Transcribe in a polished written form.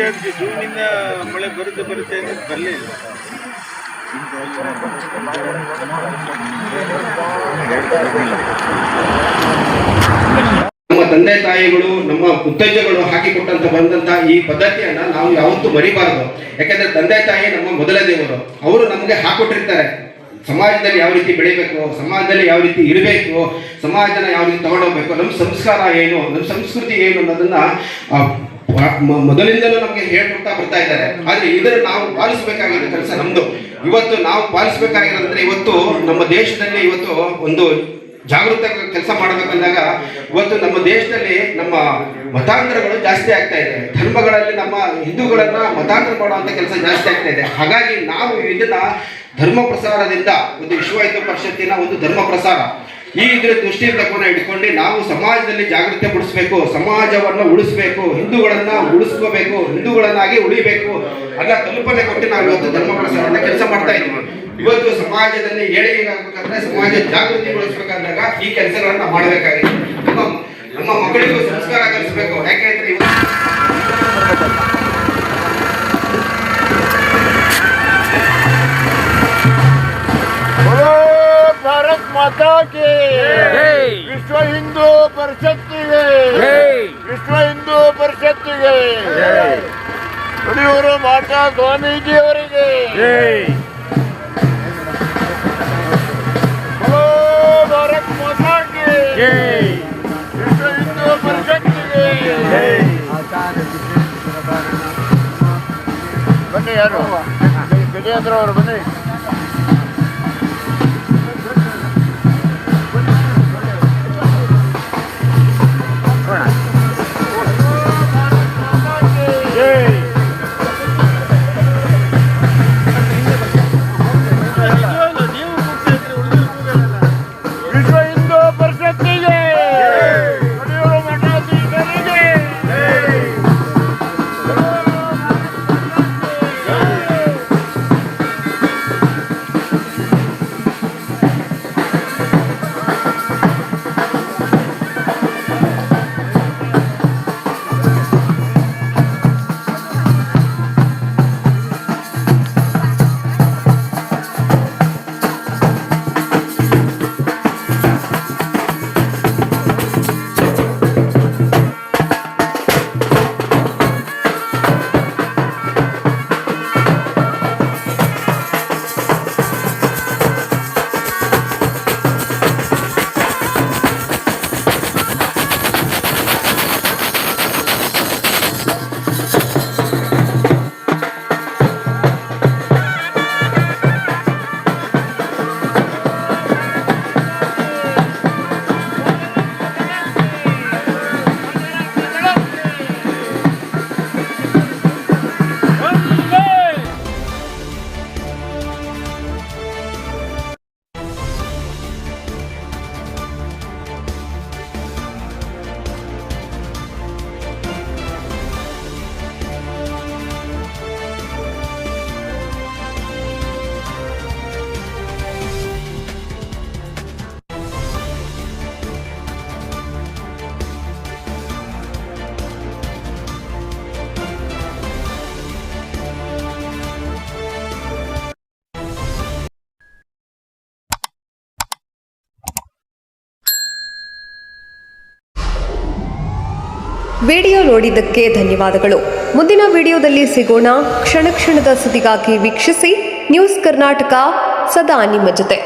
ಅದಕ್ಕೆ ಜೂನಿಂದ ಮಳೆ ಬರುತ್ತೆ ಅಂತ ಬರಲಿಲ್ಲ. ನಮ್ಮ ತಂದೆ ತಾಯಿಗಳು ನಮ್ಮ ಉತ್ತೇಜಗಳು ಹಾಕಿಕೊಟ್ಟಂತ ಬಂದಂತ ಈ ಪದ್ಧತಿಯನ್ನ ನಾವು ಯಾವತ್ತೂ ಮರಿಬಾರದು. ಯಾಕಂದ್ರೆ ತಂದೆ ತಾಯಿ ನಮ್ಮ ಮೊದಲ ದೇವರು. ಅವರು ನಮಗೆ ಹಾಕೊಟ್ಟಿರ್ತಾರೆ ಸಮಾಜದಲ್ಲಿ ಯಾವ ರೀತಿ ಬೆಳಿಬೇಕು, ಸಮಾಜದಲ್ಲಿ ಯಾವ ರೀತಿ ಇರಬೇಕು, ಸಮಾಜನ ಯಾವ ರೀತಿ ತಗೊಂಡೋಗ್ಬೇಕು, ನಮ್ಮ ಸಂಸ್ಕಾರ ಏನು, ನಮ್ಮ ಸಂಸ್ಕೃತಿ ಏನು ಅನ್ನೋದನ್ನ ಮೊದಲಿಂದಲೂ ನಮಗೆ ಹೇಳ್ಕೊಡ್ತಾ ಬರ್ತಾ ಇದ್ದಾರೆ. ಆದ್ರೆ ಇದನ್ನು ನಾವು ಪಾಲಿಸಬೇಕಾಗಿರೋ ಕೆಲಸ ನಮ್ದು. ಇವತ್ತು ನಾವು ಪಾಲಿಸಬೇಕಾಗಿರೋದಂದ್ರೆ ಇವತ್ತು ನಮ್ಮ ದೇಶದಲ್ಲಿ ಇವತ್ತು ಒಂದು ಜಾಗೃತ ಕೆಲಸ ಮಾಡಬೇಕಂದಾಗ ಇವತ್ತು ನಮ್ಮ ದೇಶದಲ್ಲಿ ನಮ್ಮ ಮತಾಂತರಗಳು ಜಾಸ್ತಿ ಆಗ್ತಾ ಇದೆ. ಧರ್ಮಗಳಲ್ಲಿ ನಮ್ಮ ಹಿಂದೂಗಳನ್ನ ಮತಾಂತರ ಮಾಡುವಂತ ಕೆಲಸ ಜಾಸ್ತಿ ಆಗ್ತಾ ಇದೆ. ಹಾಗಾಗಿ ನಾವು ಇದನ್ನ ಧರ್ಮ ಪ್ರಸಾರದಿಂದ ಒಂದು ವಿಶ್ವ ಹಿಂದೂ ಪರಿಷತ್ತಿನ ಒಂದು ಧರ್ಮ ಪ್ರಸಾರ ಈ ಇದ್ರ ದೃಷ್ಟಿಯಿಂದ ಇಟ್ಕೊಂಡು ನಾವು ಸಮಾಜದಲ್ಲಿ ಜಾಗೃತಿ ಮೂಡಿಸಬೇಕು, ಸಮಾಜವನ್ನು ಉಳಿಸಬೇಕು, ಹಿಂದೂಗಳನ್ನ ಉಳಿಸ್ಕೋಬೇಕು, ಹಿಂದೂಗಳನ್ನಾಗಿ ಉಳಿಬೇಕು ಅನ್ನೋ ಕಲ್ಪನೆ ಕೊಟ್ಟು ನಾವು ಇವತ್ತು ಧರ್ಮ ಪ್ರಸಾರದ ಕೆಲಸ ಮಾಡ್ತಾ ಇದ್ದೀವಿ. ಇವತ್ತು ಸಮಾಜದಲ್ಲಿ ಏಳಿಗೆ ಆಗ್ಬೇಕಂದ್ರೆ, ಸಮಾಜ ಜಾಗೃತಿಗೊಳಿಸ್ಬೇಕಂದಾಗ ಈ ಕೆಲಸಗಳನ್ನ ಮಾಡಬೇಕಾಗಿದೆ. ನಮ್ಮ ಮಕ್ಕಳಿಗೂ ಸಂಸ್ಕಾರ ಕಲಿಸಬೇಕು. ಯಾಕೆಂದ್ರೆ भारत माता के विश्व हिंदू परिषद के विश्व हिंदू परिषद के ಯಡಿಯೂರು ಮಾತಾ ಸ್ವಾಮೀಜಿ ಅವರಿಗೆ ಭಾರತ್ ಮಾತಾ ಕೆ ವಿಶ್ವ ಹಿಂದೂ ಪರಿಷತ್ ಬನ್ನಿ. ಯಾರು ಗಜೇಂದ್ರ ಅವರು ಬನ್ನಿ. ವಿಡಿಯೋ ನೋಡಿದ್ದಕ್ಕೆ ಧನ್ಯವಾದಗಳು. ಮುಂದಿನ ವಿಡಿಯೋದಲ್ಲಿ ಸಿಗೋಣ. ಕ್ಷಣ ಕ್ಷಣದ ಸುದ್ದಿಗಾಗಿ ವೀಕ್ಷಿಸಿ ನ್ಯೂಸ್ ಕರ್ನಾಟಕ, ಸದಾ ನಿಮ್ಮ ಜೊತೆ.